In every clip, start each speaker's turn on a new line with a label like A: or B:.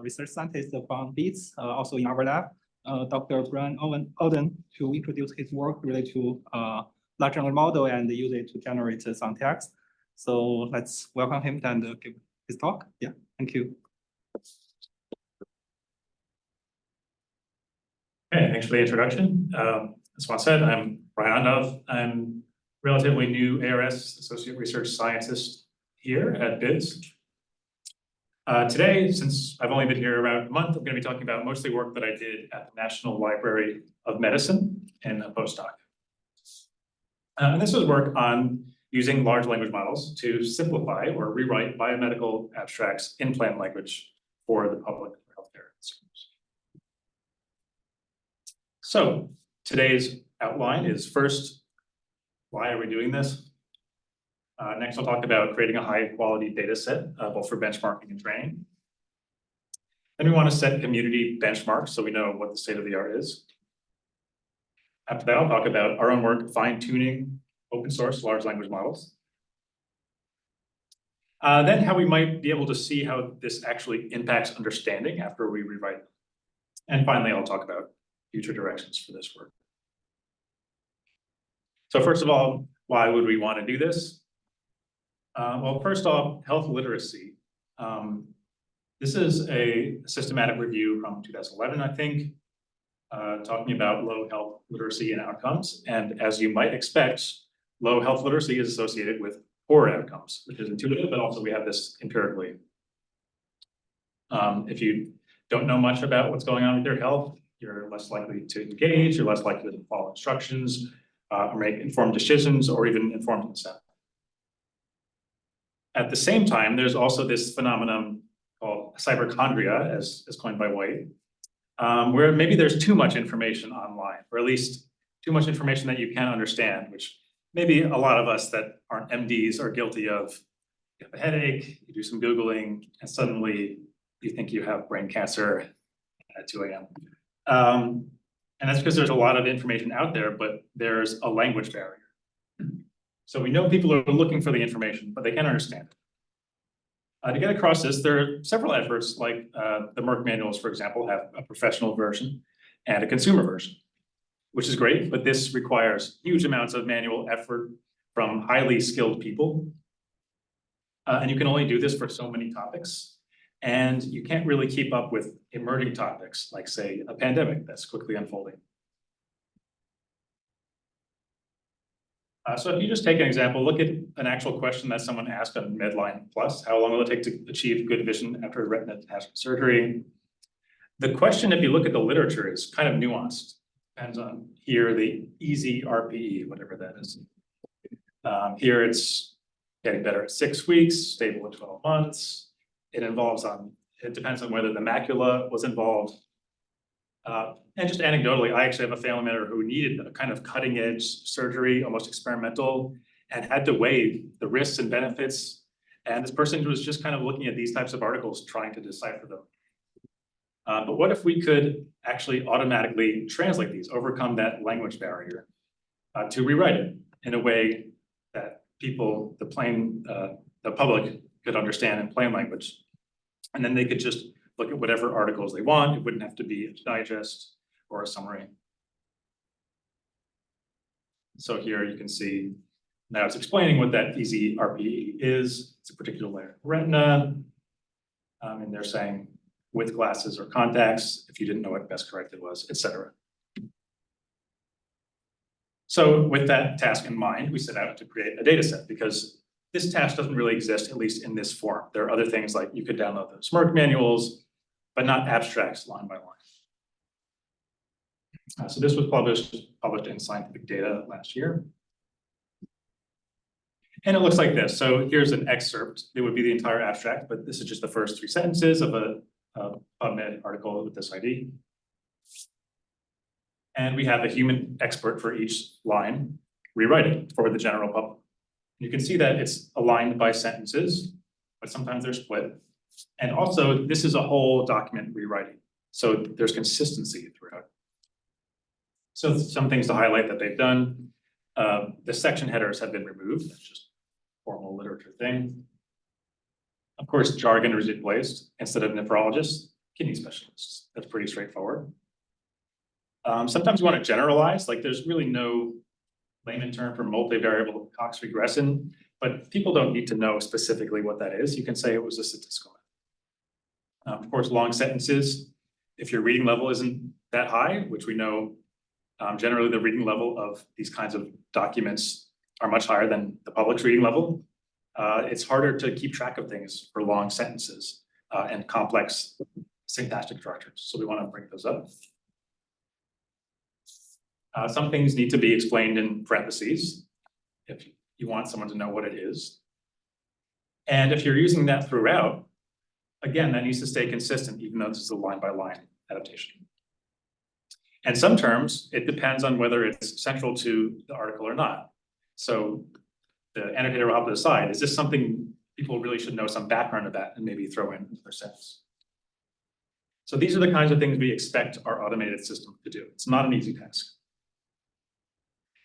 A: research scientist from BEATS, also in our lab, Dr. Brian Alden, to introduce his work related to large language model and use it to generate some text. So let's welcome him and give his talk. Yeah, thank you.
B: Okay, thanks for the introduction. As Juan said, I'm Brian Ondov. I'm relatively new ARS Associate Research Scientist here at BIDS. Today, since I've only been here around a month, I'm going to be talking about mostly work that I did at the National Library of Medicine in a postdoc. And this was work on using large language models to simplify or rewrite biomedical abstracts in plain language for the public healthcare consumers. So today's outline is first, why are we doing this? Next, I'll talk about creating a high-quality data set, both for benchmarking and training. Then we want to set community benchmarks so we know what the state of the art is. After that, I'll talk about our own work fine-tuning open source large language models. Then how we might be able to see how this actually impacts understanding after we rewrite them. And finally, I'll talk about future directions for this work. So first of all, why would we want to do this? Well, first off, health literacy. This is a systematic review from 2011, I think, talking about low health literacy and outcomes. And as you might expect, low health literacy is associated with poor outcomes, which is intuitive, but also we have this empirically. If you don't know much about what's going on with your health, you're less likely to engage, you're less likely to follow instructions, or make informed decisions, or even informed consent. At the same time, there's also this phenomenon called cyberchondria, as coined by White, where maybe there's too much information online, or at least too much information that you can't understand, which maybe a lot of us that aren't MDs are guilty of. You have a headache, you do some Googling, and suddenly you think you have brain cancer at 2 a.m. And that's because there's a lot of information out there, but there's a language barrier. So we know people are looking for the information, but they can't understand it. To get across this, there are several efforts, like the Merck manuals, for example, have a professional version and a consumer version, which is great, but this requires huge amounts of manual effort from highly skilled people. And you can only do this for so many topics. And you can't really keep up with emerging topics, like, say, a pandemic that's quickly unfolding. So if you just take an example, look at an actual question that someone asked on Medline Plus: how long will it take to achieve good vision after a retina detachment surgery? The question, if you look at the literature, is kind of nuanced. Depends on here, the easy RPE, whatever that is. Here it's getting better at 6 weeks, stable at 12 months. It depends on whether the macula was involved. And just anecdotally, I actually have a family member who needed a kind of cutting edge surgery, almost experimental, and had to weigh the risks and benefits. And this person was just kind of looking at these types of articles, trying to decipher them. But what if we could actually automatically translate these, overcome that language barrier, to rewrite it in a way that people, the public, could understand in plain language? And then they could just look at whatever articles they want. It wouldn't have to be a digest or a summary. So here you can see, now it's explaining what that easy RPE is. It's a particular layer of retina. And they're saying with glasses or contacts, if you didn't know what best corrected was, etc. So with that task in mind, we set out to create a data set, because this task doesn't really exist, at least in this form. There are other things like you could download those Merck manuals, but not abstracts line by line. So this was published in Scientific Data last year. And it looks like this. So here's an excerpt. It would be the entire abstract, but this is just the first 3 sentences of a PubMed article with this ID. And we have a human expert for each line rewriting for the general public. You can see that it's aligned by sentences, but sometimes they're split. And also, this is a whole document rewriting. So there's consistency throughout. So some things to highlight that they've done. The section headers have been removed. That's just a formal literature thing. Of course, jargon is replaced. Instead of nephrologist, kidney specialists. That's pretty straightforward. Sometimes you want to generalize, like there's really no layman term for multivariable Cox regression, but people don't need to know specifically what that is. You can say it was a statistical method. Of course, long sentences, if your reading level isn't that high, which we know generally the reading level of these kinds of documents are much higher than the public's reading level, it's harder to keep track of things for long sentences and complex syntactic structures. So we want to break those up. Some things need to be explained in parentheses if you want someone to know what it is. And if you're using that throughout, again, that needs to stay consistent, even though this is a line-by-line adaptation. And some terms, it depends on whether it's central to the article or not. So the annotator will have to decide, is this something people really should know some background about and maybe throw in their sentence? So these are the kinds of things we expect our automated system to do. It's not an easy task.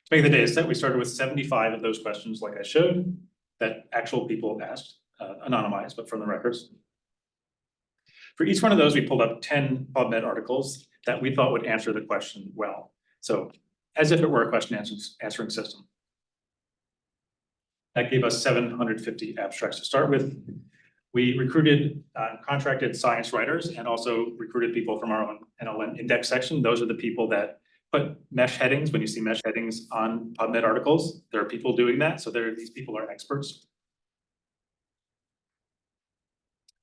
B: To make the data set, we started with 75 of those questions, like I showed, that actual people asked, anonymized, but from the records. For each one of those, we pulled up 10 PubMed articles that we thought would answer the question well. So as if it were a question answering system. That gave us 750 abstracts to start with. We recruited contracted science writers and also recruited people from our own NLM index section. Those are the people that put mesh headings. When you see mesh headings on PubMed articles, there are people doing that. So these people are experts.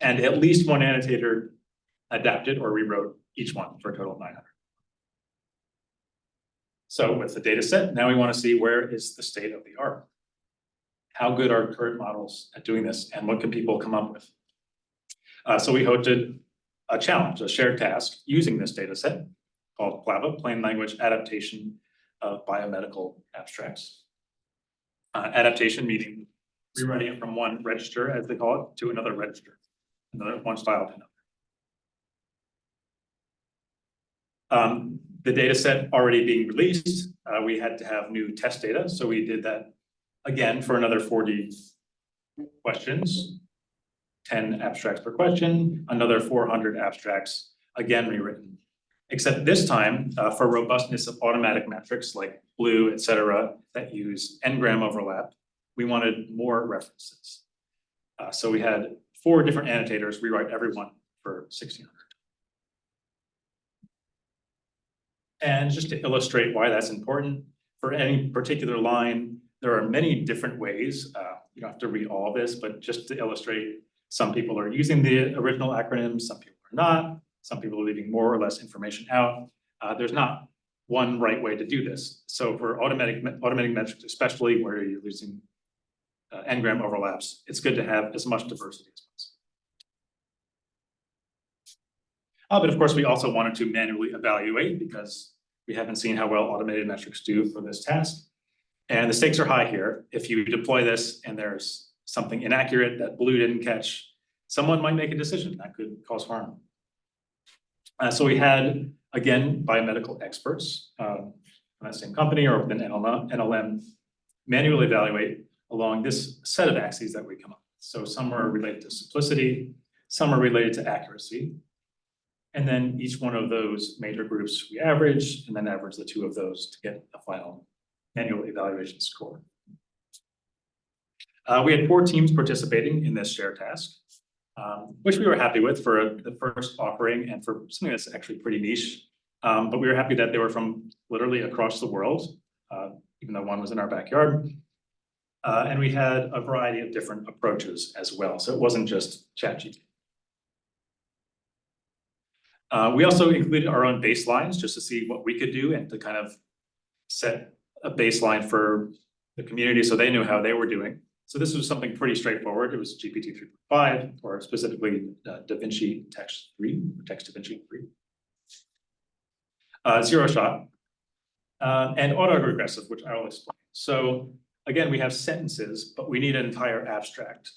B: And at least one annotator adapted or rewrote each one for a total of 900. So with the data set, now we want to see where is the state of the art. How good are current models at doing this, and what can people come up with? So we hosted a challenge, a shared task using this data set called PLABA, Plain Language Adaptation of Biomedical Abstracts. Adaptation meaning rewriting it from one register, as they call it, to another register, one style to another. The data set already being released, we had to have new test data, so we did that again for another 40 questions, 10 abstracts per question, another 400 abstracts, again rewritten. Except this time, for robustness of automatic metrics like BLUE, et cetera, that use n-gram overlap, we wanted more references. So we had 4 different annotators rewrite every one for 1,600. And just to illustrate why that's important, for any particular line, there are many different ways. You don't have to read all of this, but just to illustrate, some people are using the original acronyms, some people are not, some people are leaving more or less information out. There's not one right way to do this. So for automatic metrics, especially where you're using n-gram overlaps, it's good to have as much diversity as possible. But of course, we also wanted to manually evaluate because we haven't seen how well automated metrics do for this task. And the stakes are high here. If you deploy this and there's something inaccurate that BLUE didn't catch, someone might make a decision that could cause harm. So we had, again, biomedical experts from that same company or within NLM manually evaluate along this set of axes that we come up with. So some are related to simplicity, some are related to accuracy. And then each one of those major groups we average, and then average the 2 of those to get a final manual evaluation score. We had 4 teams participating in this shared task, which we were happy with for the first offering and for something that's actually pretty niche. But we were happy that they were from literally across the world, even though one was in our backyard. And we had a variety of different approaches as well. So it wasn't just ChatGPT. We also included our own baselines just to see what we could do and to kind of set a baseline for the community so they knew how they were doing. So this was something pretty straightforward. It was GPT 3.5 or specifically DaVinci Text 3, or Text DaVinci 3. Zero shot and autoregressive, which I will explain. So again, we have sentences, but we need an entire abstract.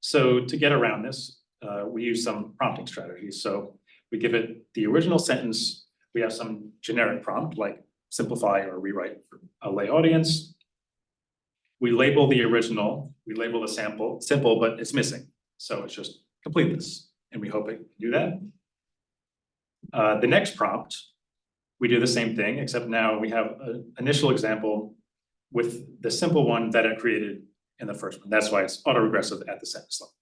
B: So to get around this, we use some prompting strategies. So we give it the original sentence. We have some generic prompt like simplify or rewrite for a lay audience. We label the original, we label the sample, simple, but it's missing. So it's just complete this, and we hope it can do that. The next prompt, we do the same thing, except now we have an initial example with the simple one that it created in the first one. That's why it's autoregressive at the sentence level.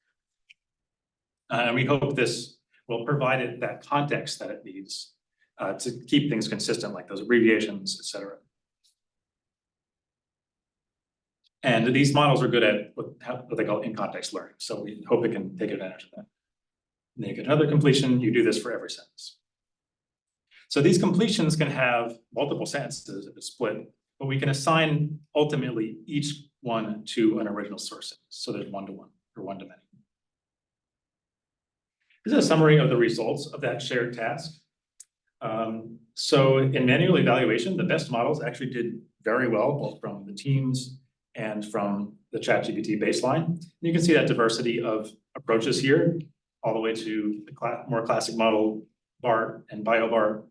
B: And we hope this will provide it that context that it needs to keep things consistent, like those abbreviations, et cetera. And these models are good at what they call in-context learning. So we hope it can take advantage of that. And then you get another completion, you do this for every sentence. So these completions can have multiple sentences if it's split, but we can assign ultimately each one to an original source sentence. So there's one-to-one or one-to-many. This is a summary of the results of that shared task. So in manual evaluation, the best models actually did very well, both from the teams and from the ChatGPT baseline. And you can see that diversity of approaches here, all the way to the more classic model, BART and BioBART,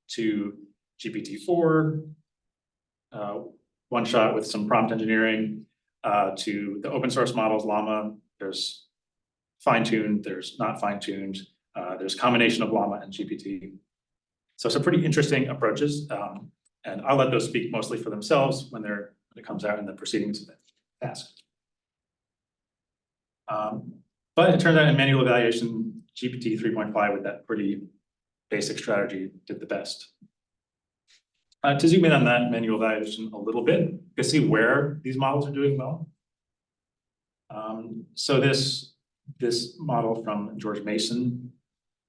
B: to GPT-4, one shot with some prompt engineering, to the open source models, Llama. There's fine-tuned, there's not fine-tuned, there's combination of Llama and GPT. So some pretty interesting approaches, and I'll let those speak mostly for themselves when it comes out in the proceedings of the task. But it turns out in manual evaluation, GPT 3.5 with that pretty basic strategy did the best. To zoom in on that manual evaluation a little bit, you can see where these models are doing well. So this model from George Mason,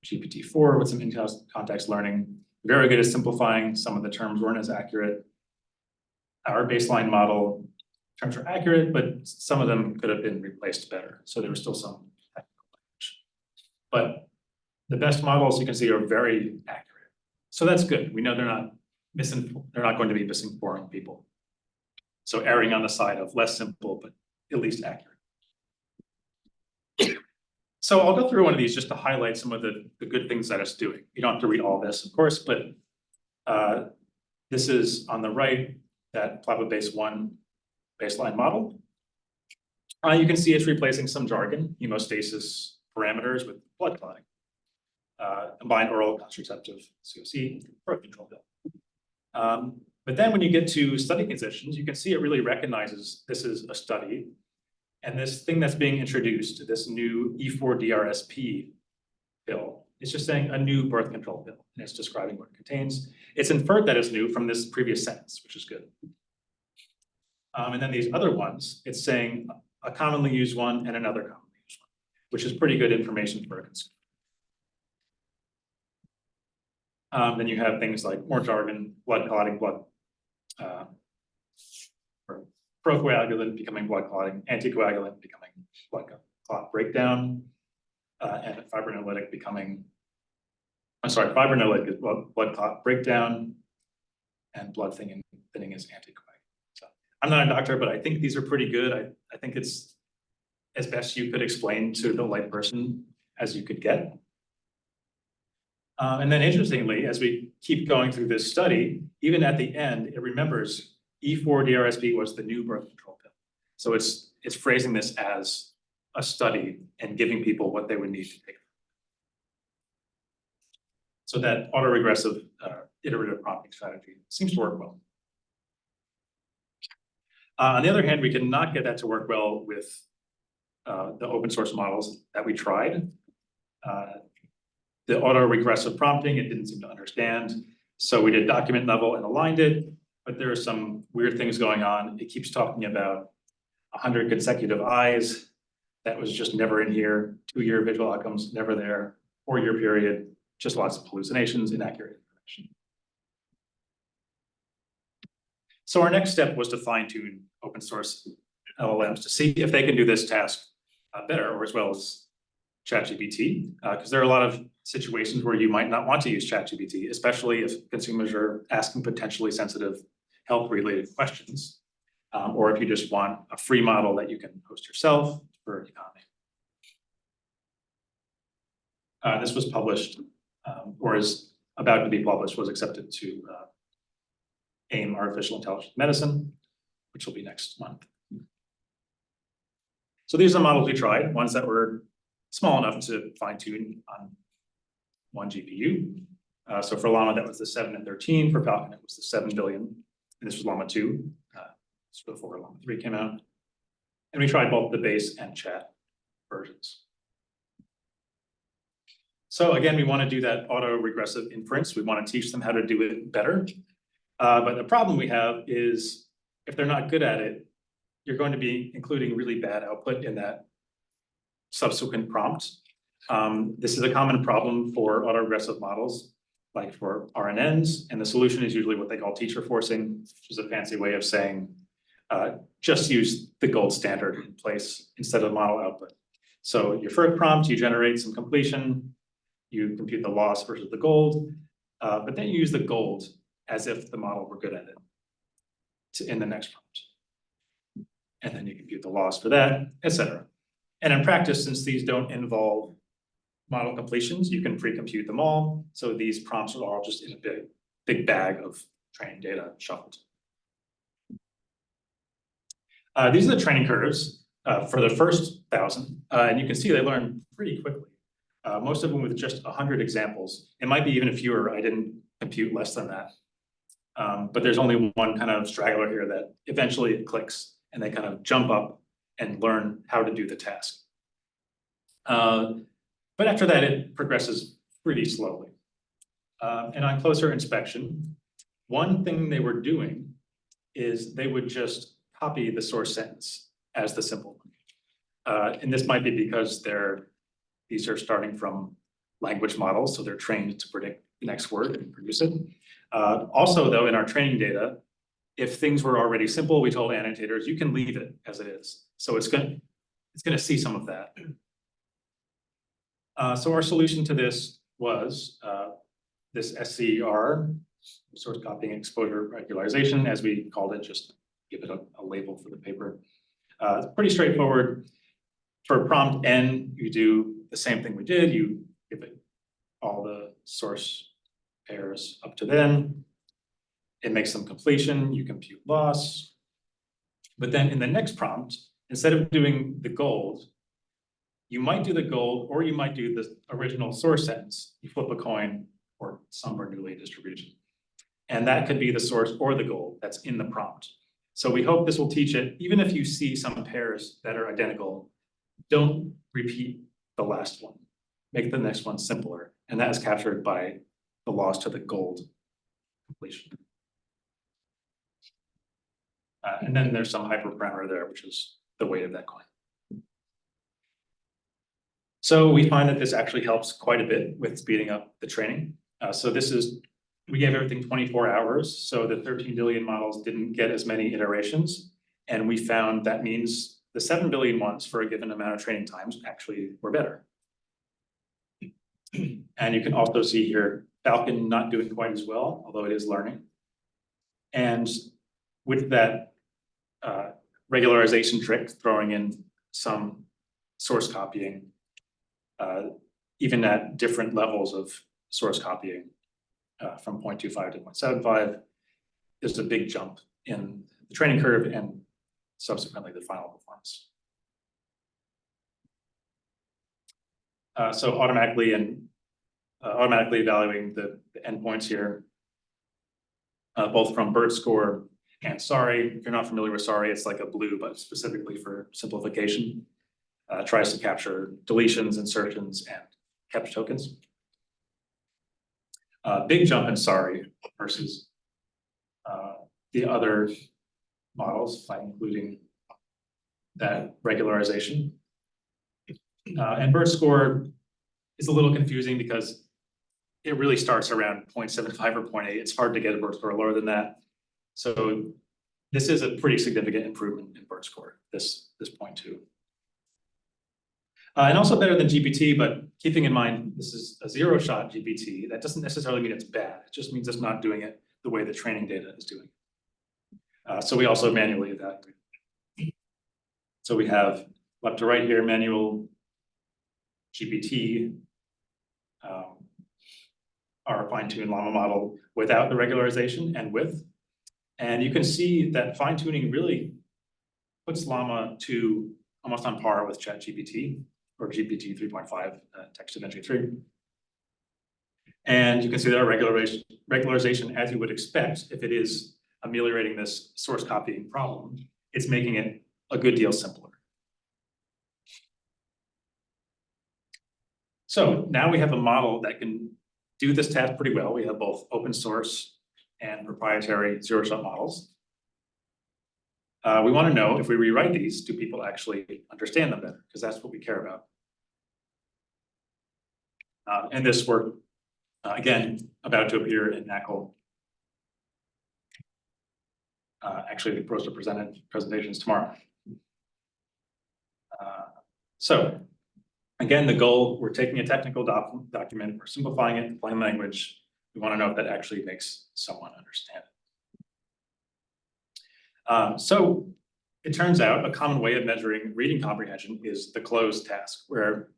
B: GPT-4 with some in-context learning, very good at simplifying. Some of the terms weren't as accurate. Our baseline model terms are accurate, but some of them could have been replaced better. So there was still some technical language. But the best models you can see are very accurate. So that's good. We know they're not going to be misinforming people. So erring on the side of less simple, but at least accurate. So I'll go through one of these just to highlight some of the good things that it's doing. You don't have to read all this, of course, but this is on the right, that Plava-Base-1 baseline model. You can see it's replacing some jargon, hemostasis parameters with blood clotting, combined oral contraceptive, COC, birth control pill. But then when you get to study conditions, you can see it really recognizes this is a study. And this thing that's being introduced, this new E4-DRSP pill, it's just saying a new birth control pill, and it's describing what it contains. It's inferred that it's new from this previous sentence, which is good. And then these other ones, it's saying a commonly used one and another commonly used one, which is pretty good information for a consumer. Then you have things like more jargon, blood clotting, procoagulant becoming blood clotting, anticoagulant becoming blood clot breakdown, and fibrinolytic becoming, fibrinolytic is blood clot breakdown, and blood thinning is anticoagulant. So I'm not a doctor, but I think these are pretty good. I think it's as best you could explain to the lay person as you could get. And then interestingly, as we keep going through this study, even at the end, it remembers E4-DRSP was the new birth control pill. So it's phrasing this as a study and giving people what they would need to take. So that autoregressive iterative prompting strategy seems to work well. On the other hand, we cannot get that to work well with the open source models that we tried. The autoregressive prompting, it didn't seem to understand. So we did document level and aligned it. But there are some weird things going on. It keeps talking about 100 consecutive eyes. That was just never in here. 2-year visual outcomes, never there. 4-year period, just lots of hallucinations, inaccurate information. So our next step was to fine tune open source LLMs to see if they can do this task better, or as well as ChatGPT, because there are a lot of situations where you might not want to use ChatGPT, especially if consumers are asking potentially sensitive health-related questions, or if you just want a free model that you can host yourself for economy. This was published, or is about to be published, was accepted to AIM Artificial Intelligence Medicine, which will be next month. So these are the models we tried, ones that were small enough to fine-tune on one GPU. So for Llama, that was the 7 and 13. For Falcon, it was the 7 billion. And this was Llama 2. This was before Llama 3 came out. And we tried both the base and chat versions. So again, we want to do that auto-regressive inference. We want to teach them how to do it better. But the problem we have is if they're not good at it, you're going to be including really bad output in that subsequent prompt. This is a common problem for autoregressive models, like for RNNs, and the solution is usually what they call teacher forcing, which is a fancy way of saying just use the gold standard in place instead of model output. So your first prompt, you generate some completion, you compute the loss versus the gold, but then you use the gold as if the model were good at it in the next prompt. And then you compute the loss for that, etc. And in practice, since these don't involve model completions, you can pre-compute them all. So these prompts are all just in a big bag of training data shuffled. These are the training curves for the first 1,000, and you can see they learn pretty quickly. Most of them with just 100 examples. It might be even fewer. I didn't compute less than that. But there's only one kind of straggler here that eventually it clicks and they kind of jump up and learn how to do the task. But after that, it progresses pretty slowly. And on closer inspection, one thing they were doing is they would just copy the source sentence as the simple one. And this might be because these are starting from language models, so they're trained to predict the next word and produce it. Also, though, in our training data, if things were already simple, we told annotators, you can leave it as it is. So it's going to see some of that. So our solution to this was this SCR, source copying exposure regularization, as we called it, just give it a label for the paper. It's pretty straightforward. For prompt N, you do the same thing we did. You give it all the source pairs up to then. It makes some completion, you compute loss. But then in the next prompt, instead of doing the gold, you might do the gold or you might do the original source sentence. You flip a coin or some Bernoulli distribution. And that could be the source or the gold that's in the prompt. So we hope this will teach it, even if you see some pairs that are identical, don't repeat the last one. Make the next one simpler. And that is captured by the loss to the gold completion. And then there's some hyperparameter there, which is the weight of that coin. So we find that this actually helps quite a bit with speeding up the training. So we gave everything 24 hours. So the 13 billion models didn't get as many iterations. And we found that means the 7 billion ones for a given amount of training times actually were better. And you can also see here, Falcon not doing quite as well, although it is learning. And with that regularization trick, throwing in some source copying, even at different levels of source copying, from 0.25 to 0.75, there's a big jump in the training curve and subsequently the final performance. So automatically evaluating the endpoints here, both from BERT score and SARI. If you're not familiar with SARI, it's like a blue, but specifically for simplification. Tries to capture deletions, insertions, and capture tokens. Big jump in SARI versus the other models, by including that regularization. And BERT score is a little confusing because it really starts around 0.75 or 0.8. It's hard to get a BERT score lower than that. So this is a pretty significant improvement in BERT score, this 0.2. And also better than GPT, but keeping in mind, this is a zero-shot GPT. That doesn't necessarily mean it's bad. It just means it's not doing it the way the training data is doing. So we also manually evaluate. So we have left to right here, manual GPT, our fine-tuned llama model without the regularization and with. And you can see that fine-tuning really puts llama to almost on par with ChatGPT or GPT 3.5, text to entry 3. And you can see that our regularization, as you would expect, if it is ameliorating this source copying problem, it's making it a good deal simpler. So now we have a model that can do this task pretty well. We have both open source and proprietary zero-shot models. We want to know if we rewrite these, do people actually understand them better? Because that's what we care about. And this work, again, about to appear in NACL. Actually, the poster presentations tomorrow. So again, the goal, we're taking a technical document, we're simplifying it in plain language. We want to know if that actually makes someone understand it. So it turns out a common way of measuring reading comprehension is the cloze task, where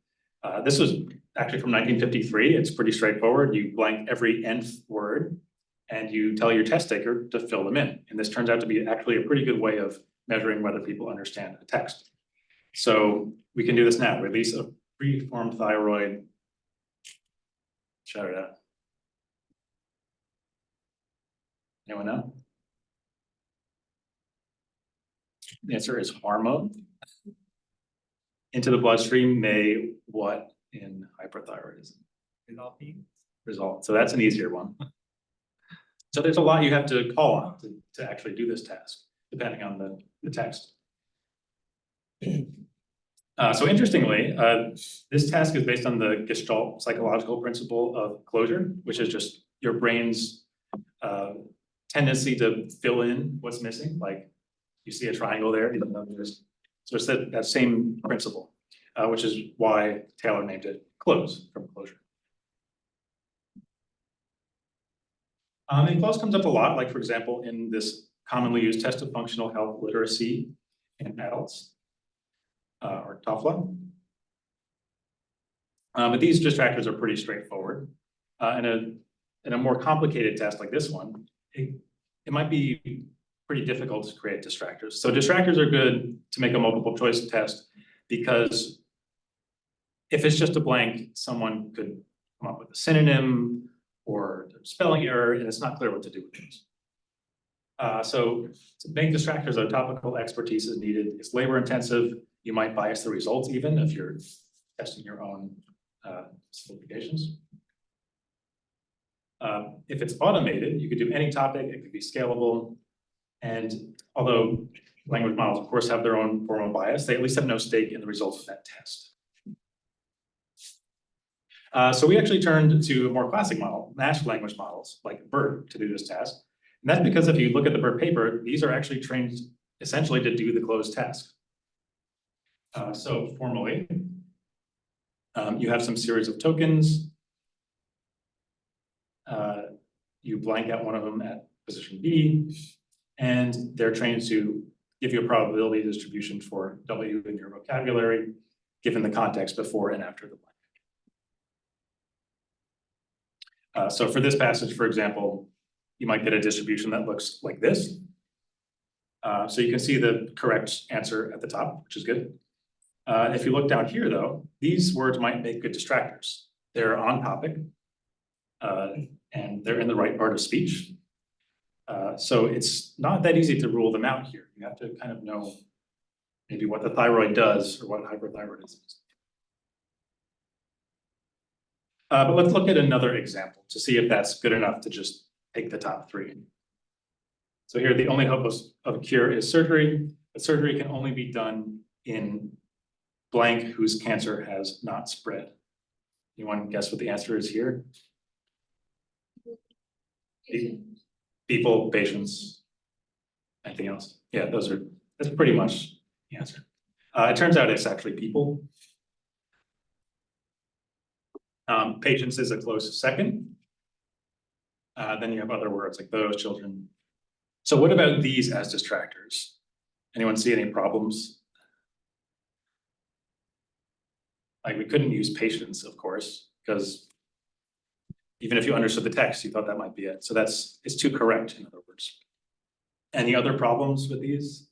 B: this was actually from 1953. It's pretty straightforward. You blank every nth word and you tell your test taker to fill them in. And this turns out to be actually a pretty good way of measuring whether people understand a text. So we can do this now. Release a preformed thyroid. Shout it out. Anyone know? The answer is hormone. Into the bloodstream may what in hyperthyroidism? Result. So that's an easier one. So there's a lot you have to call on to actually do this task, depending on the text. So interestingly, this task is based on the Gestalt psychological principle of closure, which is just your brain's tendency to fill in what's missing. Like you see a triangle there, even though there's, so it's that same principle, which is why Taylor named it cloze, from closure. And cloze comes up a lot, like for example, in this commonly used test of functional health literacy in adults, or TOEFL. But these distractors are pretty straightforward. In a more complicated test like this one, it might be pretty difficult to create distractors. So distractors are good to make a multiple choice test because if it's just a blank, someone could come up with a synonym or a spelling error, and it's not clear what to do with these. So to make distractors, a topical expertise is needed. It's labor intensive. You might bias the results even if you're testing your own simplifications. If it's automated, you could do any topic, it could be scalable. And although language models, of course, have their own formal bias, they at least have no stake in the results of that test. So we actually turned to a more classic model, matched language models like BERT to do this task. And that's because if you look at the BERT paper, these are actually trained essentially to do the cloze task. So formally, you have some series of tokens. You blank out one of them at position B, and they're trained to give you a probability distribution for W in your vocabulary, given the context before and after the blank. So for this passage, for example, you might get a distribution that looks like this. So you can see the correct answer at the top, which is good. If you look down here, though, these words might make good distractors. They're on topic, and they're in the right part of speech. So it's not that easy to rule them out here. You have to kind of know maybe what the thyroid does or what hyperthyroidism is. But let's look at another example to see if that's good enough to just take the top three. So here, the only hope of a cure is surgery, but surgery can only be done in blank whose cancer has not spread. Anyone guess what the answer is here? People, patients, anything else? Yeah, that's pretty much the answer. It turns out it's actually people. Patients is a close second. Then you have other words like those, children. So what about these as distractors? Anyone see any problems? Like we couldn't use patients, of course, because even if you understood the text, you thought that might be it. So it's too correct, in other words. Any other problems with these?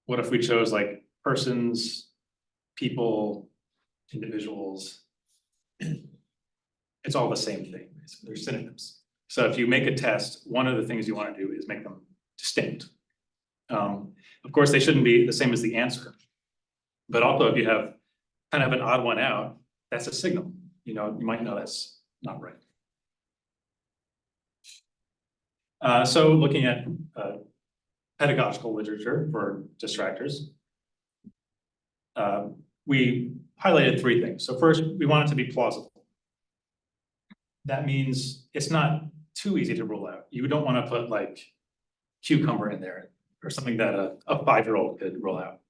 B: What if we chose like persons, people, individuals. It's all the same thing. They're synonyms. So if you make a test, one of the things you want to do is make them distinct. Of course, they shouldn't be the same as the answer. But also, if you have kind of an odd one out, that's a signal. You might know that's not right. So looking at pedagogical literature for distractors, we highlighted 3 things. So first, we want it to be plausible. That means it's not too easy to rule out. You don't want to put like cucumber in there or something that a 5-year-old could rule out,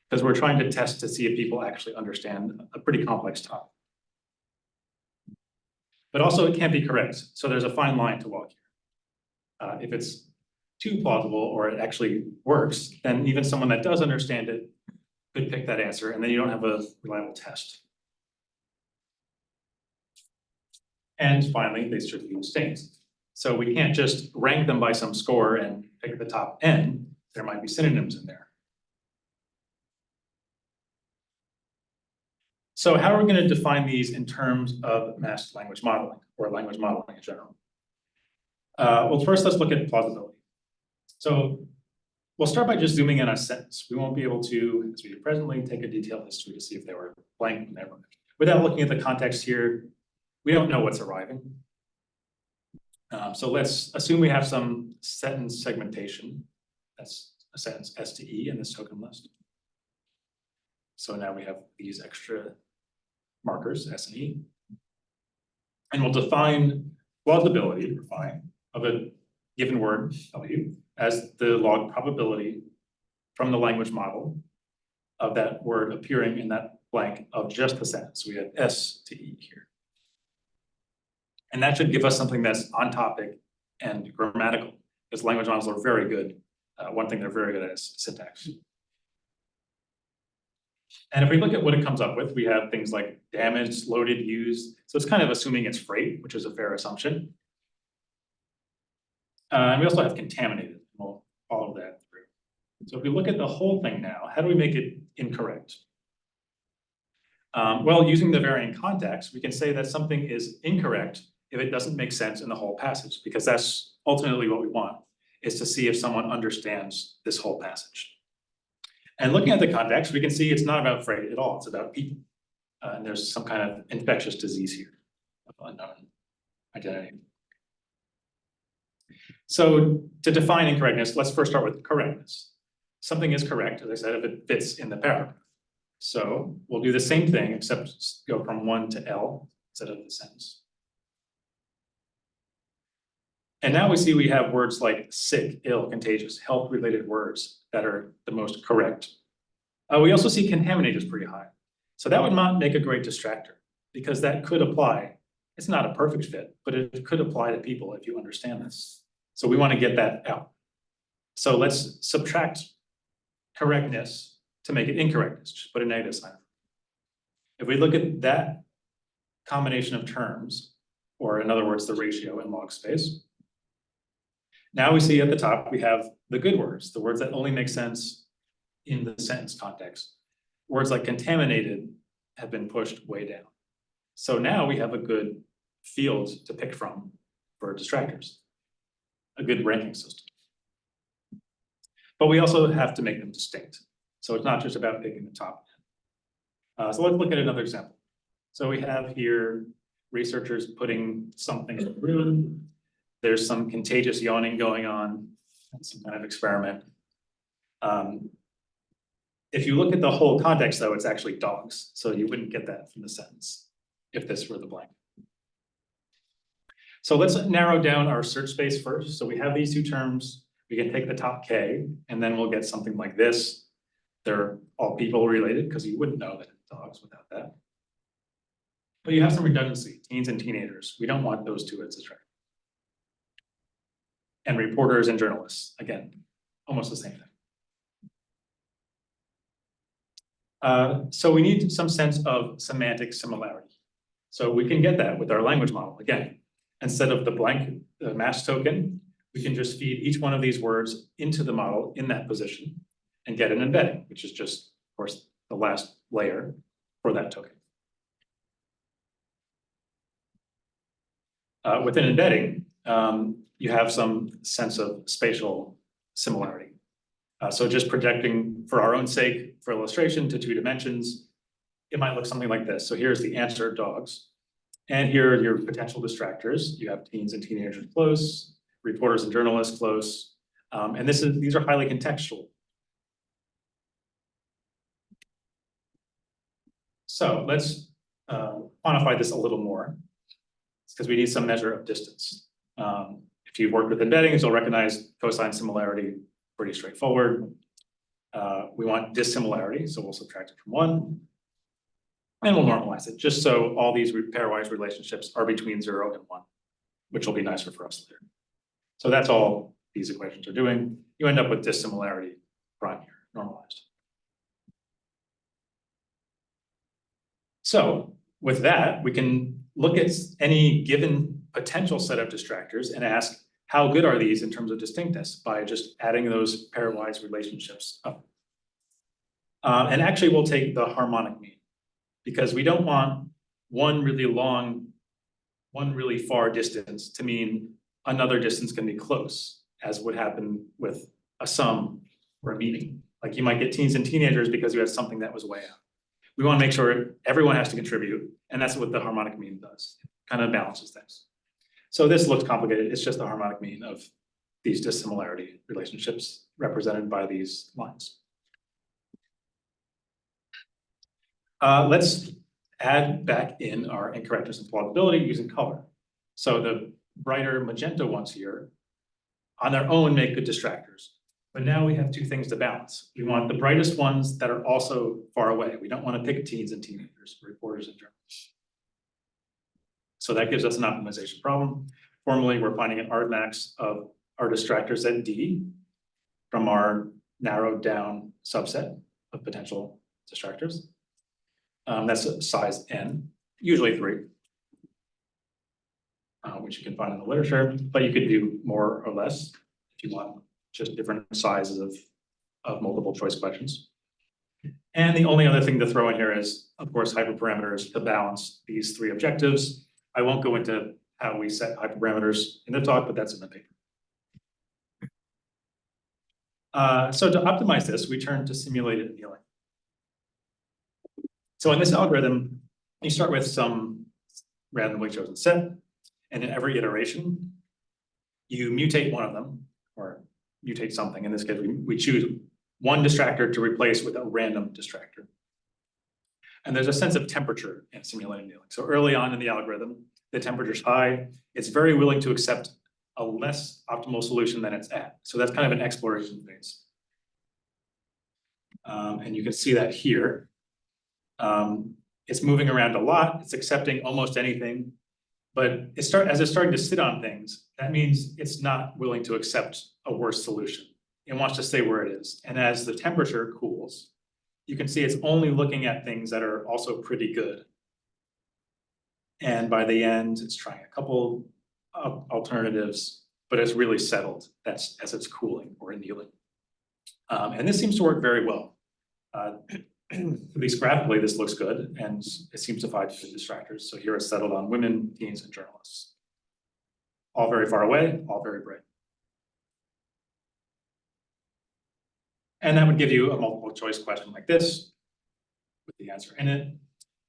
B: because we're trying to test to see if people actually understand a pretty complex topic. But also it can't be correct. So there's a fine line to walk here. If it's too plausible or it actually works, then even someone that does understand it could pick that answer, and then you don't have a reliable test. And finally, they should be distinct. So we can't just rank them by some score and pick the top N. There might be synonyms in there. So how are we going to define these in terms of masked language modeling or language modeling in general? Well, first, let's look at plausibility. So we'll start by just zooming in on a sentence. We won't be able to, as we do presently, take a detailed history to see if they were blank when they were. Without looking at the context here, we don't know what's arriving. So let's assume we have some sentence segmentation. That's a sentence S to E in this token list. So now we have these extra markers, S and E. And we'll define plausibility, or phi, of a given word, W, as the log probability from the language model of that word appearing in that blank of just the sentence. So we have S to E here. And that should give us something that's on topic and grammatical, because language models are very good. One thing they're very good at is syntax. And if we look at what it comes up with, we have things like damaged, loaded, used. So it's kind of assuming it's freight, which is a fair assumption. And we also have contaminated. We'll follow that through. So if we look at the whole thing now, how do we make it incorrect? Well, using the varying context, we can say that something is incorrect if it doesn't make sense in the whole passage, because that's ultimately what we want, is to see if someone understands this whole passage. And looking at the context, we can see it's not about freight at all, it's about people. And there's some kind of infectious disease here of unknown identity. So to define incorrectness, let's first start with correctness. Something is correct, as I said, if it fits in the paragraph. So we'll do the same thing, except go from 1 to L instead of the sentence. And now we see we have words like sick, ill, contagious, health-related words that are the most correct. We also see contaminated is pretty high. So that would not make a great distractor, because that could apply. It's not a perfect fit, but it could apply to people if you understand this. So we want to get that out. So let's subtract correctness to make it incorrectness, just put a negative sign. If we look at that combination of terms, or in other words, the ratio in log space, now we see at the top, we have the good words, the words that only make sense in the sentence context. Words like contaminated have been pushed way down. So now we have a good field to pick from for distractors, a good ranking system. But we also have to make them distinct. So it's not just about picking the top. So let's look at another example. So we have here researchers putting something in the room. There's some contagious yawning going on, some kind of experiment. If you look at the whole context, though, it's actually dogs. So you wouldn't get that from the sentence if this were the blank. So let's narrow down our search space first. So we have these two terms. We can take the top K, and then we'll get something like this. They're all people related, because you wouldn't know that it's dogs without that. But you have some redundancy, teens and teenagers. We don't want those two as distractors. And reporters and journalists, again, almost the same thing. So we need some sense of semantic similarity. So we can get that with our language model. Again, instead of the blank mask token, we can just feed each one of these words into the model in that position and get an embedding, which is just, of course, the last layer for that token. Within embedding, you have some sense of spatial similarity. So just projecting for our own sake, for illustration, to 2 dimensions, it might look something like this. So here's the answer, dogs. And here are your potential distractors. You have teens and teenagers close, reporters and journalists close. And these are highly contextual. So let's quantify this a little more, because we need some measure of distance. If you've worked with embeddings, you'll recognize cosine similarity, pretty straightforward. We want dissimilarity, so we'll subtract it from 1. And we'll normalize it, just so all these pairwise relationships are between 0 and 1, which will be nicer for us later. So that's all these equations are doing. You end up with dissimilarity prime here, normalized. So with that, we can look at any given potential set of distractors and ask, how good are these in terms of distinctness by just adding those pairwise relationships up? And actually, we'll take the harmonic mean, because we don't want one really far distance to mean another distance can be close, as would happen with a sum or a meeting. Like you might get teens and teenagers because you had something that was way out. We want to make sure everyone has to contribute, and that's what the harmonic mean does. It kind of balances things. So this looks complicated. It's just the harmonic mean of these dissimilarity relationships represented by these lines. Let's add back in our incorrectness and plausibility using color. So the brighter magenta ones here, on their own, make good distractors. But now we have 2 things to balance. We want the brightest ones that are also far away. We don't want to pick teens and teenagers, reporters and journalists. So that gives us an optimization problem. Formally, we're finding an argmax of our distractors at D from our narrowed down subset of potential distractors. That's a size n, usually 3, which you can find in the literature, but you could do more or less if you want just different sizes of multiple choice questions. And the only other thing to throw in here is, of course, hyperparameters to balance these 3 objectives. I won't go into how we set hyperparameters in the talk, but that's in the paper. So to optimize this, we turn to simulated annealing. So in this algorithm, you start with some randomly chosen set, and in every iteration, you mutate one of them, or mutate something. In this case, we choose one distractor to replace with a random distractor. And there's a sense of temperature in simulated annealing. So early on in the algorithm, the temperature's high. It's very willing to accept a less optimal solution than it's at. So that's kind of an exploration phase. And you can see that here. It's moving around a lot. It's accepting almost anything. But as it's starting to sit on things, that means it's not willing to accept a worse solution. It wants to stay where it is. And as the temperature cools, you can see it's only looking at things that are also pretty good. And by the end, it's trying a couple of alternatives, but it's really settled. That's as it's cooling or annealing. And this seems to work very well. At least graphically, this looks good, and it seems to find good distractors. So here it's settled on women, teens, and journalists. All very far away, all very bright. And that would give you a multiple choice question like this, with the answer in it.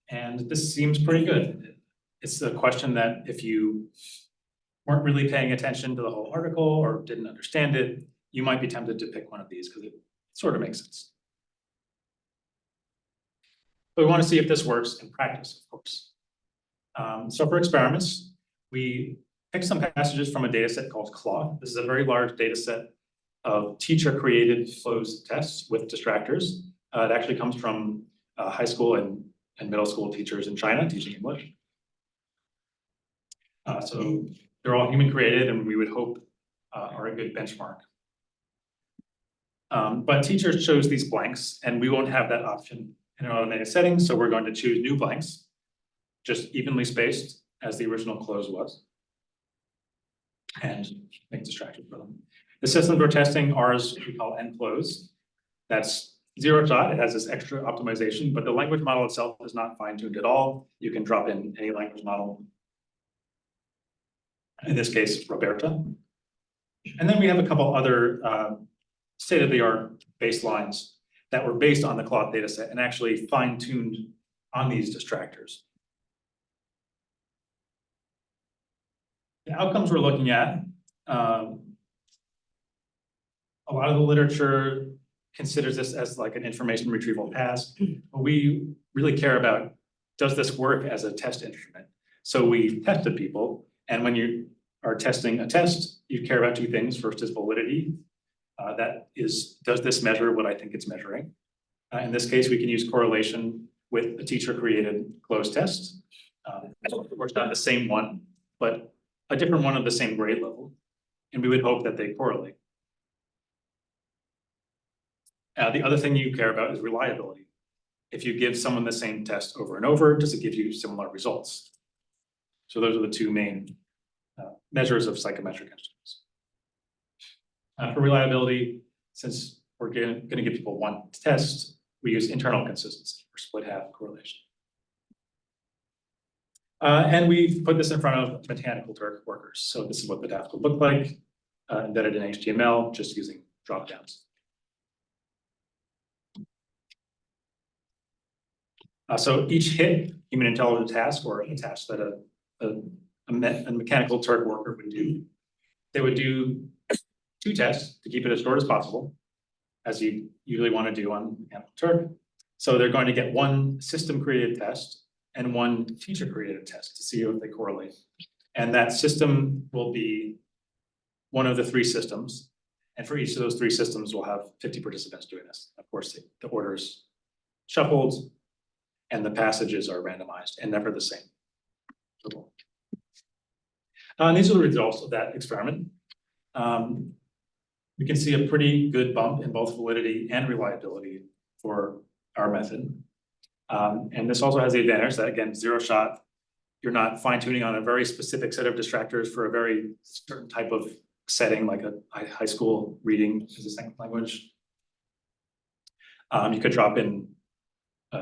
B: And this seems pretty good. It's a question that if you weren't really paying attention to the whole article or didn't understand it, you might be tempted to pick one of these because it sort of makes sense. But we want to see if this works in practice, of course. So for experiments, we pick some passages from a data set called cloth. This is a very large data set of teacher-created closed tests with distractors. It actually comes from high school and middle school teachers in China teaching English. So they're all human-created, and we would hope are a good benchmark. But teachers chose these blanks, and we won't have that option in an automated setting, so we're going to choose new blanks, just evenly spaced as the original close was, and make distractions for them. The systems we're testing are as we call enclose. That's zero shot. It has this extra optimization, but the language model itself is not fine-tuned at all. You can drop in any language model. in this case, Roberta. And then we have a couple other state-of-the-art baselines that were based on the cloth data set and actually fine-tuned on these distractors. The outcomes we're looking at, a lot of the literature considers this as like an information retrieval task, but we really care about, does this work as a test instrument? So we tested people, and when you are testing a test, you care about two things. First is validity. That is, does this measure what I think it's measuring? In this case, we can use correlation with a teacher-created closed test. Of course, not the same one, but a different one of the same grade level. And we would hope that they correlate. The other thing you care about is reliability. If you give someone the same test over and over, does it give you similar results? So those are the two main measures of psychometric instruments. For reliability, since we're going to give people one test, we use internal consistency or split half correlation. And we've put this in front of Mechanical Turk workers. So this is what the task would look like, embedded in HTML, just using dropdowns. So each hit human intelligence task or a task that a Mechanical Turk worker would do, they would do 2 tests to keep it as short as possible, as you usually want to do on Mechanical Turk. So they're going to get one system-created test and one teacher-created test to see if they correlate. And that system will be one of the 3 systems. And for each of those 3 systems, we'll have 50 participants doing this. Of course, the order's shuffled and the passages are randomized and never the same. And these are the results of that experiment. We can see a pretty good bump in both validity and reliability for our method. And this also has the advantage that, again, zero shot, you're not fine tuning on a very specific set of distractors for a very certain type of setting, like a high school reading as a second language. You could drop in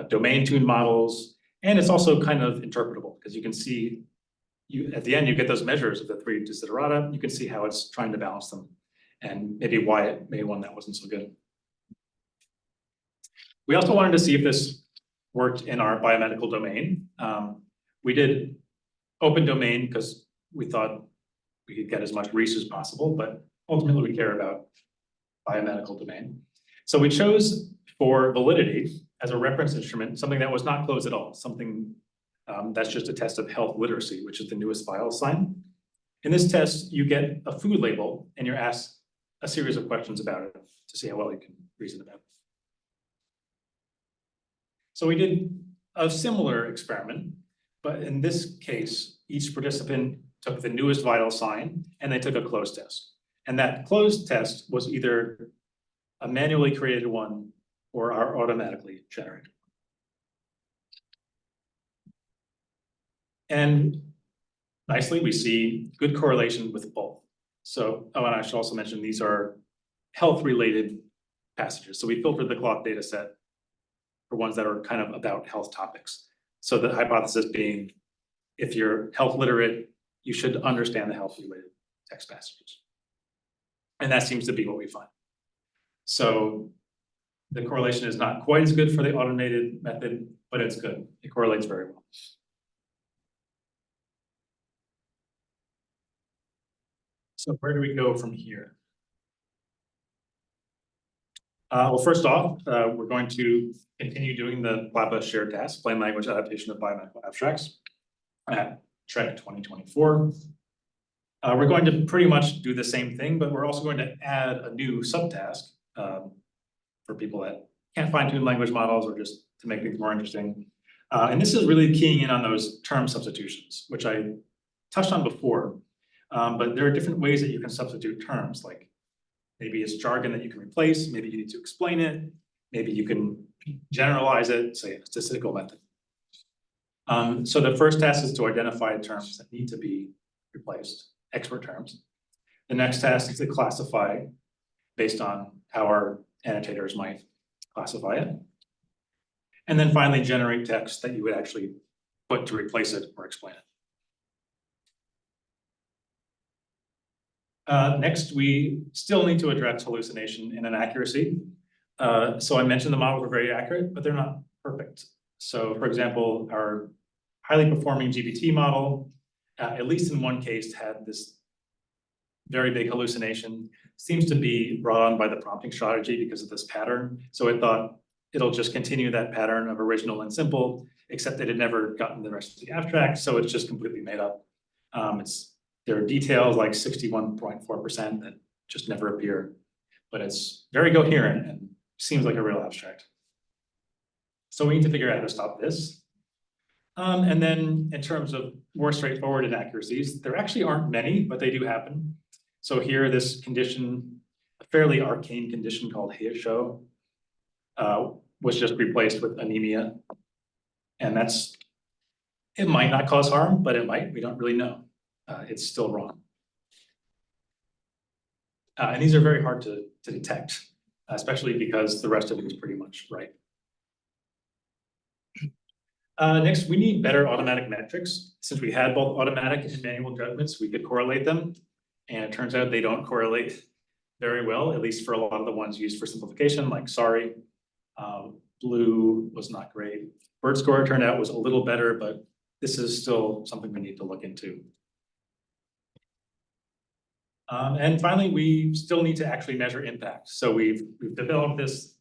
B: domain tuned models, and it's also kind of interpretable because you can see, at the end, you get those measures of the 3 desiderata. You can see how it's trying to balance them and maybe why it made one that wasn't so good. We also wanted to see if this worked in our biomedical domain. We did open domain because we thought we could get as much reach as possible, but ultimately we care about biomedical domain. So we chose for validity as a reference instrument, something that was not closed at all, something that's just a test of health literacy, which is the newest vital sign. In this test, you get a food label and you're asked a series of questions about it to see how well you can reason about it. So we did a similar experiment, but in this case, each participant took the newest vital sign and they took a closed test. And that closed test was either a manually created one or our automatically generated. And nicely, we see good correlation with both. So, and I should also mention these are health-related passages. So we filtered the cloth data set for ones that are kind of about health topics. So the hypothesis being, if you're health literate, you should understand the health-related text passages. And that seems to be what we find. So the correlation is not quite as good for the automated method, but it's good. It correlates very well. So where do we go from here? Well, first off, we're going to continue doing the PLAPA shared task, plain language adaptation of biomedical abstracts at TREC 2024. We're going to pretty much do the same thing, but we're also going to add a new subtask for people that can't fine-tune language models or just to make things more interesting. And this is really keying in on those term substitutions, which I touched on before. But there are different ways that you can substitute terms, like maybe it's jargon that you can replace, maybe you need to explain it, maybe you can generalize it, say a statistical method. So the first task is to identify terms that need to be replaced, expert terms. The next task is to classify based on how our annotators might classify it. And then finally generate text that you would actually put to replace it or explain it. Next, we still need to address hallucination and inaccuracy. So I mentioned the models are very accurate, but they're not perfect. So for example, our highly performing GPT model, at least in one case, had this very big hallucination, seems to be brought on by the prompting strategy because of this pattern. So it thought it'll just continue that pattern of original and simple, except it had never gotten the rest of the abstract, so it's just completely made up. There are details like 61.4% that just never appear, but it's very coherent and seems like a real abstract. So we need to figure out how to stop this. And then in terms of more straightforward inaccuracies, there actually aren't many, but they do happen. So here, this condition, a fairly arcane condition called HSO, was just replaced with anemia. And it might not cause harm, but it might, we don't really know. It's still wrong. And these are very hard to detect, especially because the rest of it is pretty much right. Next, we need better automatic metrics. Since we had both automatic and manual judgments, we could correlate them. And it turns out they don't correlate very well, at least for a lot of the ones used for simplification, like sorry. Blue was not great. Bird score turned out was a little better, but this is still something we need to look into. And finally, we still need to actually measure impact. So we've developed this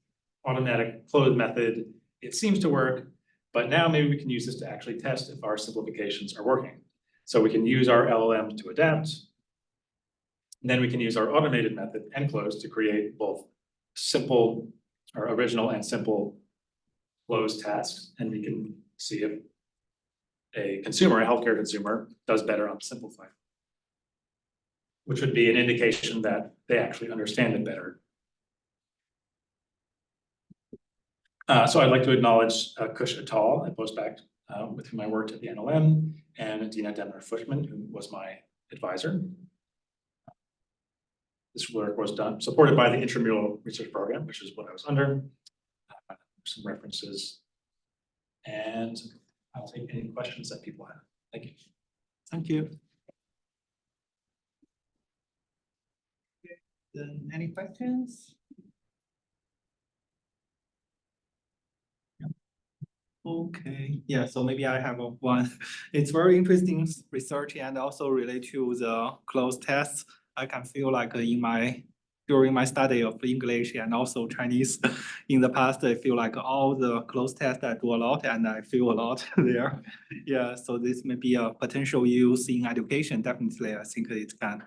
B: automatic close method. It seems to work, but now maybe we can use this to actually test if our simplifications are working. So we can use our LLM to adapt. And then we can use our automated method, nclose, to create both simple or original and simple closed tasks. And we can see if a consumer, a healthcare consumer, does better on simplified, which would be an indication that they actually understand it better. So I'd like to acknowledge Kush et al. at Postback, with whom I worked at the NLM, and Dina Demner-Fushman, who was my advisor. This work was done, supported by the intramural research program, which is what I was under. Some references, and I'll take any questions that people have. Thank you.
A: Thank you. Then any questions? Okay, yeah, so maybe I have one. It's very interesting research and also related to the closed tests. I can feel like during my study of English and also Chinese in the past, I feel like all the closed tests I do a lot and I feel a lot there. Yeah, so this may be a potential use in education. Definitely, I think it can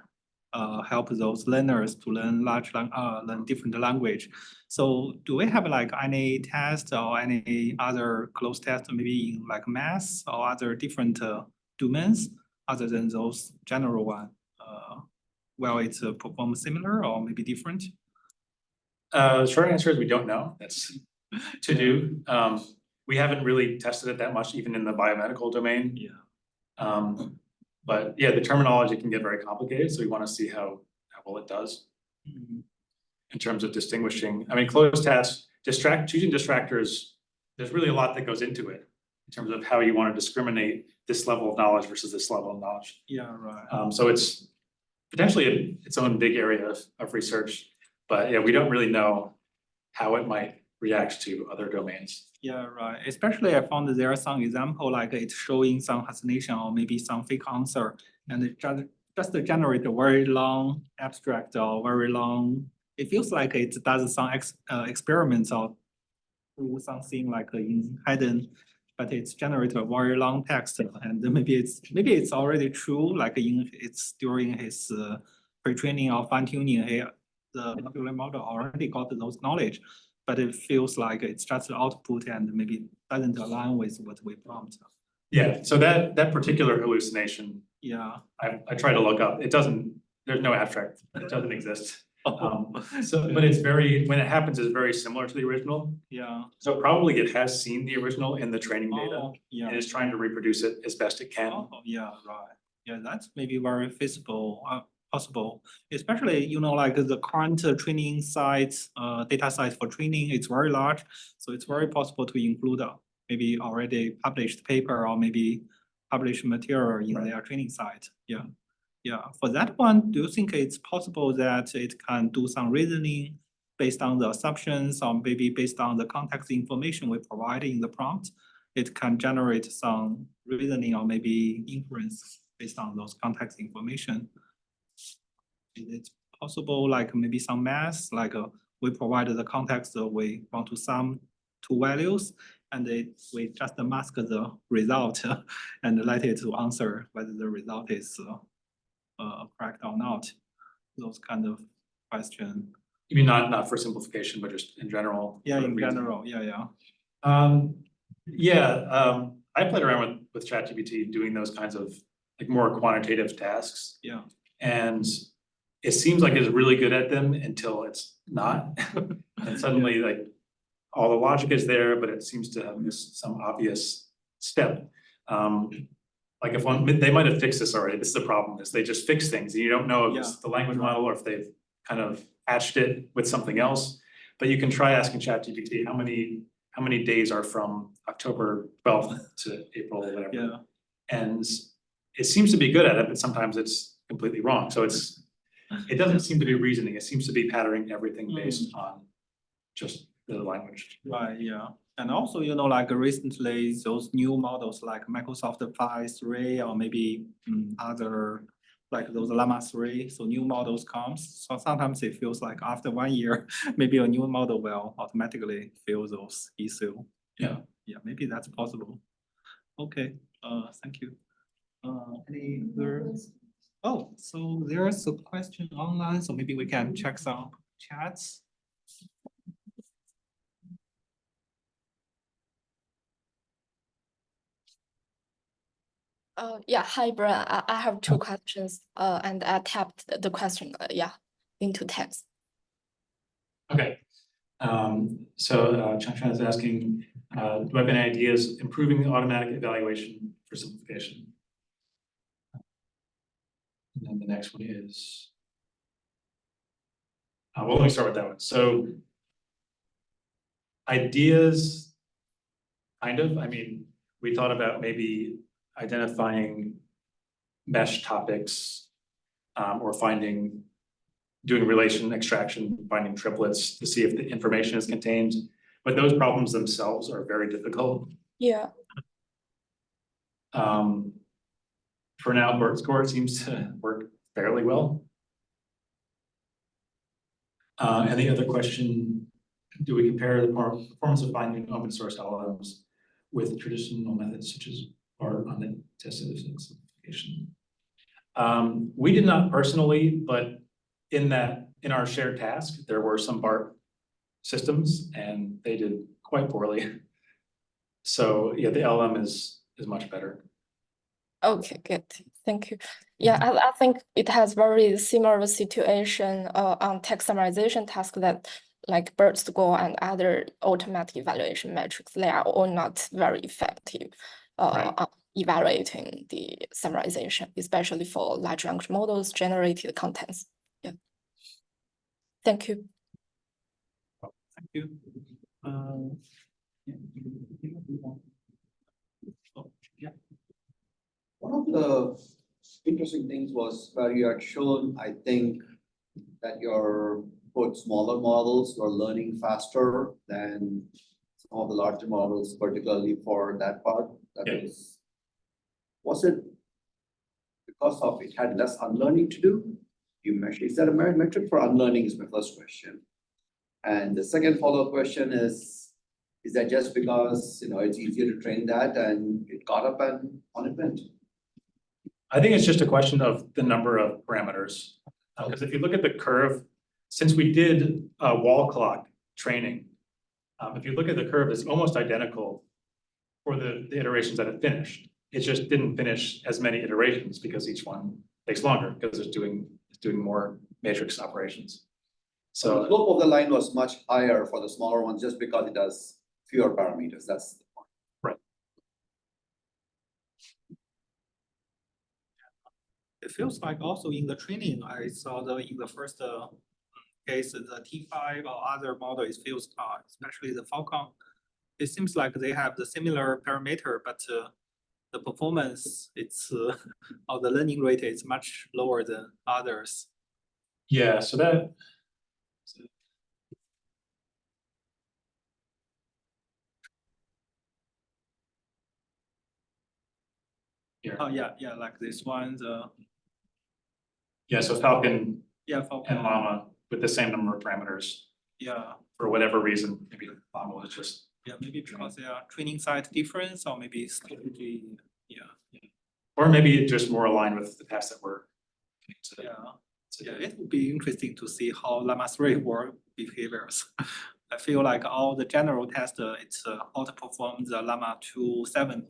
A: help those learners to learn learn different language. So do we have like any test or any other closed test, maybe in like math or other different domains other than those general one? Well, it's performs similar or maybe different?
B: The short answer is we don't know. That's to do. We haven't really tested it that much, even in the biomedical domain.
A: Yeah.
B: But yeah, the terminology can get very complicated, so we want to see how well it does in terms of distinguishing. I mean, closed tasks, choosing distractors, there's really a lot that goes into it in terms of how you want to discriminate this level of knowledge versus this level of knowledge.
A: Yeah, right.
B: So it's potentially its own big area of research, but yeah, we don't really know how it might react to other domains.
A: Yeah, right. Especially I found there are some example like it's showing some hallucination or maybe some fake answer, and it just generate a very long abstract or very long. It feels like it does some experiments or do something like in hidden, but it's generated a very long text, and maybe it's already true, like it's during his pre-training or fine-tuning, the LLM model already got those knowledge, but it feels like it's just the output and maybe doesn't align with what we prompt.
B: Yeah, so that particular hallucination,
A: Yeah.
B: I try to look up. There's no abstract. It doesn't exist. But it's when it happens, it's very similar to the original.
A: Yeah.
B: So probably it has seen the original in the training data
A: Yeah.
B: and is trying to reproduce it as best it can.
A: Yeah, right. Yeah, that's maybe very feasible, possible, especially, like the current training sites, data sites for training, it's very large. So it's very possible to include maybe already published paper or maybe published material in their training site. Yeah. Yeah, for that one, do you think it's possible that it can do some reasoning based on the assumptions or maybe based on the context information we provide in the prompt? It can generate some reasoning or maybe inference based on those context information. Is it possible, like maybe some math, like we provided the context, we want to sum two values, and we just mask the result and let it to answer whether the result is correct or not. Those kind of question.
B: You mean not for simplification, but just in general?
A: Yeah,
B: sort of
A: in
B: reasoning?
A: general, yeah.
B: I played around with ChatGPT doing those kinds of like more quantitative tasks.
A: Yeah.
B: And it seems like it's really good at them until it's not. And suddenly like all the logic is there, but it seems to have missed some obvious step. Like if they might have fixed this already. This is the problem, is they just fix things. You don't know if it's the language model or if they've kind of patched it with something else. But you can try asking ChatGPT how many days are from October 12th to April or whatever.
A: Yeah.
B: And it seems to be good at it, but sometimes it's completely wrong. So it doesn't seem to be reasoning. It seems to be patterning everything based on just the language.
A: Right, yeah. And also, like recently, those new models like Microsoft Phi 3 or maybe other, like those Llama 3, so new models comes. So sometimes it feels like after 1 year, maybe a new model will automatically fill those issues.
B: Yeah.
A: Yeah, maybe that's possible. Okay, thank you. Any other? Oh, so there's a question online, so maybe we can check some chats.
C: Yeah, hi, Brian. I have two questions, and I tapped the question, into text.
B: Okay. So Chan is asking, do I have any ideas improving the automatic evaluation for simplification? And then the next one is, well, let me start with that one. So ideas, kind of, I mean, we thought about maybe identifying mesh topics or doing relation extraction, finding triplets to see if the information is contained. But those problems themselves are very difficult.
C: Yeah.
B: For now, BERT score seems to work fairly well. And the other question, do we compare the performance of finding open source LLMs with traditional methods such as BART on the test of simplification? We did not personally, but in our shared task, there were some BART systems and they did quite poorly. So yeah, the LLM is much better.
C: Okay, good. Thank you. Yeah, I think it has very similar situation on text summarization task that like BERT score and other automatic evaluation metrics, they are all not very effective on evaluating the summarization, especially for large language models generated contents. Yeah. Thank you.
A: Thank you.
D: One of the interesting things was where you had shown, I think, that your smaller models were learning faster than some of the larger models, particularly for that part. Was it because of it had less unlearning to do? You measure, is that a metric for unlearning is my first question. And the second follow-up question is that just because it's easier to train that and it caught up and on it went?
B: I think it's just a question of the number of parameters. Because if you look at the curve, since we did wall clock training, if you look at the curve, it's almost identical for the iterations that it finished. It just didn't finish as many iterations because each one takes longer because it's doing more matrix operations. So
D: the slope of the line was much higher for the smaller ones just because it has fewer parameters. That's the point.
B: Right.
A: It feels like also in the training, I saw in the first case, the T5 or other model, it feels, especially the Falcon, it seems like they have the similar parameter, but the performance, it's or the learning rate is much lower than others.
B: Yeah, so that. Here,
A: Oh, yeah, like this one,
B: yeah, so Falcon
A: yeah, for,
B: and Llama with the same number of parameters,
A: yeah,
B: for whatever reason, maybe Llama was just.
A: yeah, maybe because they are training side difference or maybe strategy, yeah,
B: Or maybe just more aligned with the tasks that were.
A: yeah. Yeah, it would be interesting to see how Llama 3 work behaviors. I feel like all the general tests, it's outperforms the Llama 2, 7,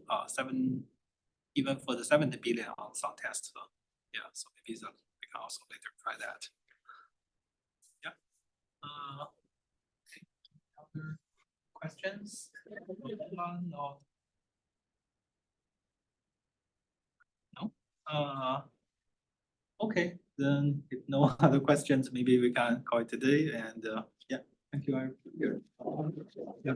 A: even for the 70 billion on some tests. Yeah, so maybe that we can also later try that. Yeah. Okay. Other questions? No? Okay, then if no other questions, maybe we can call it today and yeah, thank you. Yeah.